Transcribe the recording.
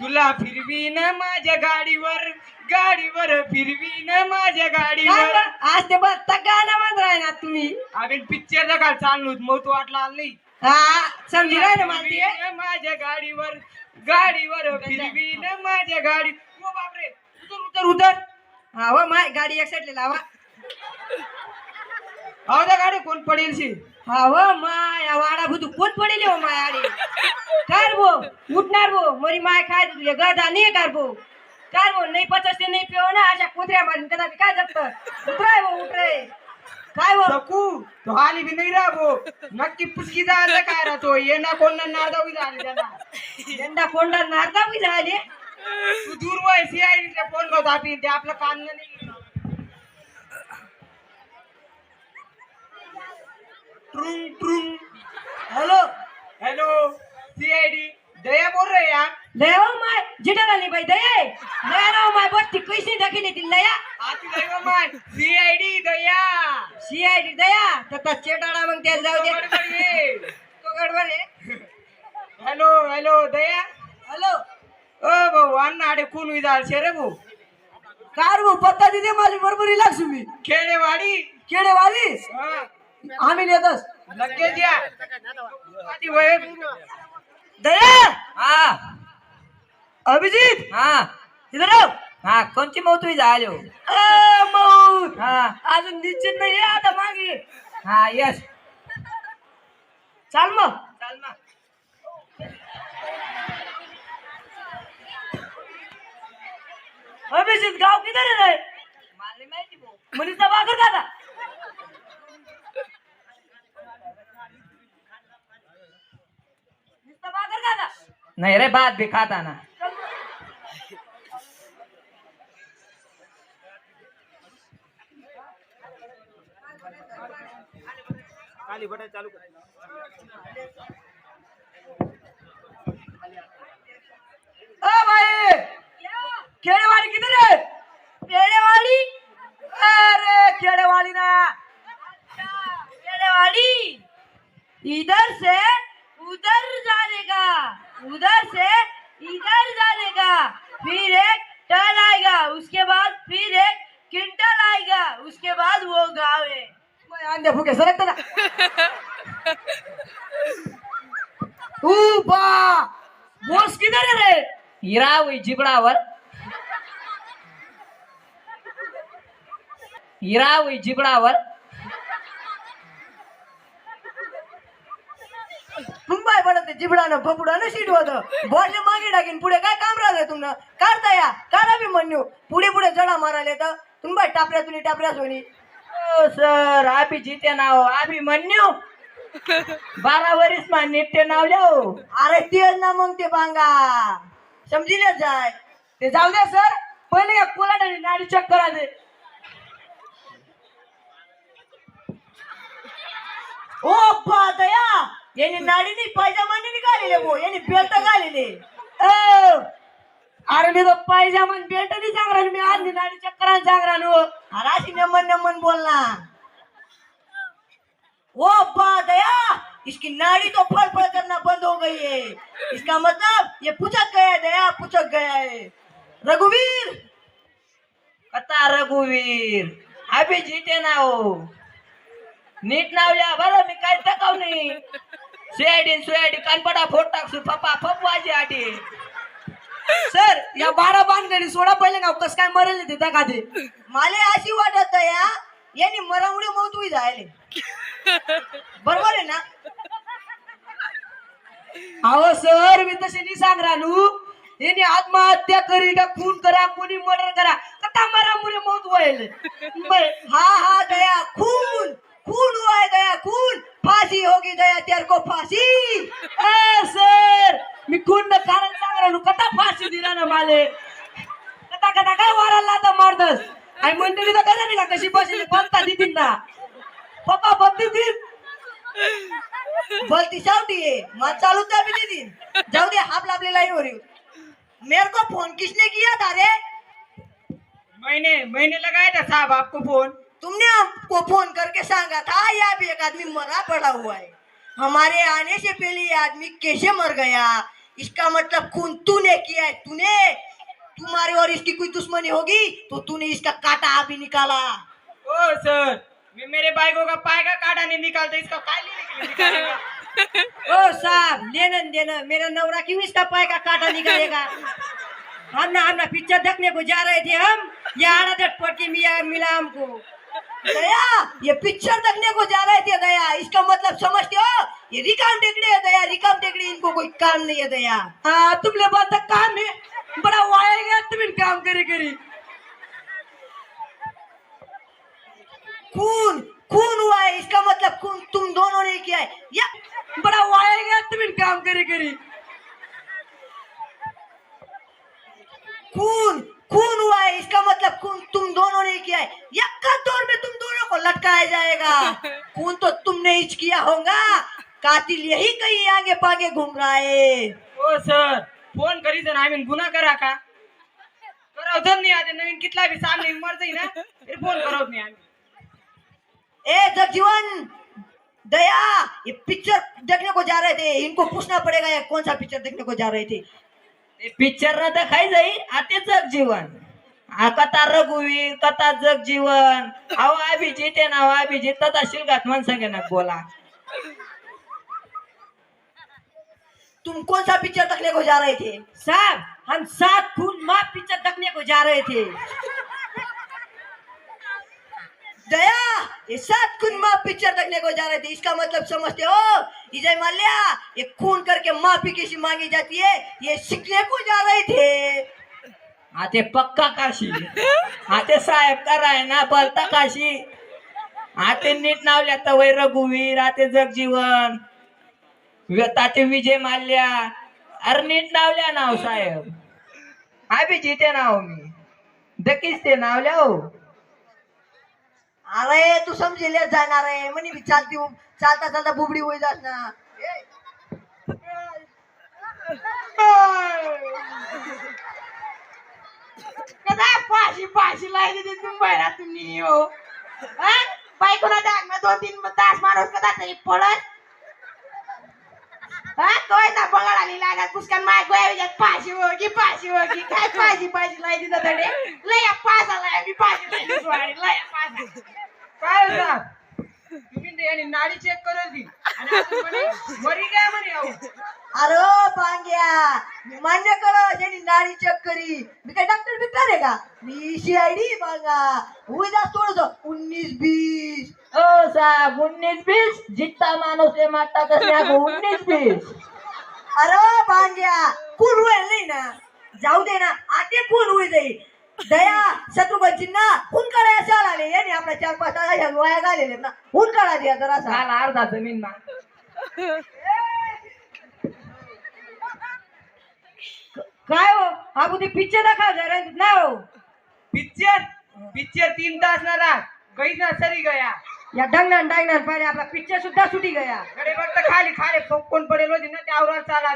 तुला फिरवीन माझ्या गाडीवर गाडीवर फिरवीन माझ्या गाडीवर. आज ते बस गाणं म्हणत राही ना तुम्ही. अबे पिक्चर काल चाललो मग तू वाटला आला नाही. हा समजी राही ना मला ते. फिरवीन माझ्या गाडीवर गाडीवर फिरवीन माझ्या गाडी. ओ बापरे उतर उतर उतर. हा व माय गाडी एक साईडला लावा. अहो त्या गाडी कोण पडेल शी. हा व माय वाडा भूतू कोण पडेल हो माय आडी. काय भो उठणार भो मरी माय काय तुझे गदा नाही कर भो. काय भो नाही पचास नाही पिओ ना अशा कुत्र्या मारून कदा काय जगत. उतराय भो उतराय. काय भो सकू तो आली बी नाही रा भो. नक्की पुसकी जायचं काय राहतो ये ना कोण नादावी झाली त्याला. यंदा कोंडा नारदावी झाली. तू दूर वय सीआयडीचे फोन करतो आपण ते आपलं काम नाही. ट्रुंग ट्रुंग. हॅलो हेलो सीआयडी दया बोल रहे यार. लया हो माय जिटर आली बाई दया लया ना माय बत्ती कैसी दाखिली ती लया. आती दया माय सीआयडी दया. सीआयडी दया तता चेटाडा मग त्या जाऊ दे. गडबड तो गडबड आहे. हेलो हेलो दया. हॅलो ओ भाऊ अण्णा आडे कोण विधार शेरे भाऊ. कार भो पत्ता दिदे माझी बरोबर इलाज तुम्ही खेडेवाडी. केडेवाली हा आम्ही येतच लगेच या. आधी वय दया हाँ अभिजीत हाँ इधर आओ. हाँ कौन सी मौत हुई जा लो. मौत हाँ अजून निश्चित नाही आहे आता मागे. हाँ यस चाल मग. चल ना. अभिजीत गाव किधर है रे. मालूम है कि वो मनीषा बागर का था. मनीषा बागर का था. नहीं रे बात भी खाता ना. ओ भाई खेड़ेवाली किधर है. खेड़ेवाली अरे खेड़ेवाली ना खेड़ेवाली इधर से उधर जाने का उधर से इधर जाने का फिर एक टन आएगा उसके बाद फिर एक क्विंटल आएगा उसके बाद वो गाँव है. मैं अंधे फूके सरकता ना. बा बोस किधर है रे. हिरा हुई जिबड़ावर. हिरा हुई जिबड़ावर. मुंबई पडत जिबडानं फपुडानं शीट होतं. बॉसने मागे टाकीन पुढे काय काम राहतंय तुम्हाला. काढता या काढा बी म्हणू पुढे पुढे जडा मारायला तर तुम्ही टापऱ्या तुली टापऱ्या सोनी. ओ सर अभी जीते ना हो अभी मन्यू 12 वरिस मा नित्य नाव लो. अरे तेच ना मग ते बांगा समजिले जाय. ते जाऊ द्या सर पहिले या कोलाटाने नाडी चेक करा दे. ओ दया यांनी नाडी नाही पायजामाने निघालेले भो यांनी बेल्ट घालेले. अरे मी तो पायजामा बेल्ट नाही सांगरा मी आज नाडी चेक करा सांगरा नो. अरे अशी नमन नमन बोलना. ओ दया इसकी नाड़ी तो फल फल करना बंद हो गई है. इसका मतलब ये पुचक गया है दया पुचक गया है. रघुवीर कथा रघुवीर अभी जीते ना हो. नीट नावल्या बरं मी काय तकाव नाही. सोयाडी कानपडा फोट टाकसू फपा फप वाजे आटी. सर या 12 बांधगडी सोडा पहिले ना कस काय मरेल ते त्या खाते. माले अशी वाटत दया यांनी मरामुळे मौतवी जायले. बरोबर आहे ना. अहो सर मी तसे नाही सांगरा नू. यांनी आत्महत्या करी का खून करा कोणी मर्डर करा कथा मरामुळे मौत व्हायले. हा दया खून खून हुआ है दया खून. फांसी होगी दया तेरे को फांसी. सर मी खून न कारण सांगरा नू कथा फांसी दिला ना माले. कथा कथा काय वाराला तर मारतस. आणि मंडळी तर कसा नाही का कशी बसली पंता देतील ना. पप्पा बत्ती दिन बोलती सावटी है मत चालू था भी दिन. जाओ दे आप लापले लाइन हो रही हो. मेरे को फोन किसने किया था रे. मैंने लगाया था साहब आपको फोन. तुमने हमको फोन करके सांगा था यहाँ भी एक आदमी मरा पड़ा हुआ है. हमारे आने से पहले ये आदमी कैसे मर गया इसका मतलब खून तूने किया है, तूने। तुम्हारे और इसकी कोई दुश्मनी होगी तो तूने इसका काटा अभी निकाला। ओ सर, मैं मेरे बाइकों का पाय का काटा नहीं निकालता, इसका काय निकालेगा? ओ साहब, लेना देना, मेरा नवरा क्यों इसका पाय का काटा निकालेगा? हम ना पिक्चर देखने को जा रहे थे, हम ये आड़त पड़ के मिला हमको। दया, ये पिक्चर देखने को जा रहे थे दया, इसका मतलब समझते हो? ये रिकाम टेकड़ी है दया, रिकाम टेकड़ी, इनको कोई काम नहीं है दया। हाँ, तुमने बात काम है, बड़ा वाया गया तुम इन काम करे करी। खून खून हुआ है, इसका मतलब खून तुम दोनों ने किया है, या बड़ा वाया गया तुम इन काम करे करी। खून खून हुआ है, इसका मतलब खून तुम दोनों ने किया है, या का दौर में तुम दोनों को लटकाया जाएगा। खून तो तुमने ही किया होगा, कातिल यही कहीं आगे पागे घूम रहा है। ओ सर, फोन करी जण आम्ही गुन्हा करा का करावत नाही, आता नवीन कितला भी सामने मर जाई ना फिर फोन करत नाही आम्ही। ए जगजीवन, दया, ये पिक्चर देखने को जा रहे थे, इनको पूछना पड़ेगा ये कौन सा पिक्चर देखने को जा रहे थे। पिक्चर न देखाय जाई आते जगजीवन, हा कथा रघुवीर, कथा जगजीवन, अहो अभिजित आहे ना, अभिजित तथा शिलगात मन संगे ना बोला। तुम कौन सा पिक्चर देखने को जा रहे थे? साहब, हम 7 खून माफ पिक्चर देखने को जा रहे थे। दया, ये 7 खून माफ पिक्चर देखने को जा रहे थे, इसका मतलब समझते हो? विजय माल्या, ये खून करके माफी कैसी मांगी जाती है, ये सीखने को जा रहे थे। आते पक्का काशी, आते साहेब कराय ना बोलता काशी, आते नीट नावल्या तवय रघुवीर, आते जगजीवन, ताते विजय माल्या, अरे नीट नावल्या नाव साहेब, अभिजित आहे नाव मी, दकीच ते नावल्या हो। अरे तू समजेल जाणार आहे म्हणे, मी चालता चालता बुबडी होई जात ना। कदा फाशी लायली ते मुंबईला तुम्ही हो, बायकोला जागना 2-3 तास माणूस कदा तरी पळत, काय ना बघायला आली लागत पुष्कन माय गोया फाशी होगी काय फाशी लायली तर धडे लय पासाला मी फाशी लायली सोडली लय पास काय होता तुम्ही ते आणि नाडी चेक करत दी आणि आता म्हणे मरी काय म्हणे अहो। अरे पांग्या, मी मान्य करो ज्यांनी नाडी चेक करी, मी काय डॉक्टर बिक्टर आहे का? मी CID पांगा, उद्या सोडतो 19-20। ओ साहेब 19-20 जित्ता माणूस आहे माटा कसल्या 19-20। अरे पांग्या, खून होईल नाही ना, जाऊ दे ना, आते खून होई जाईल। दया, शत्रुघ्नजींना खून करायला आले, यांनी आपल्या 4-5 तास वाया घालेले ना, खून करा द्या जरा सा। काल अर्धा जमीन ना काय हो, आपण ते पिक्चर दाखवा जरा ना हो। पिक्चर 3 तास ना रात कहीं ना सरी गया, या डांगणार पाहिजे आपला पिक्चर सुद्धा सुटी गया। अरे फक्त खाली पॉपकॉर्न पडेल होती ना त्यावर चाला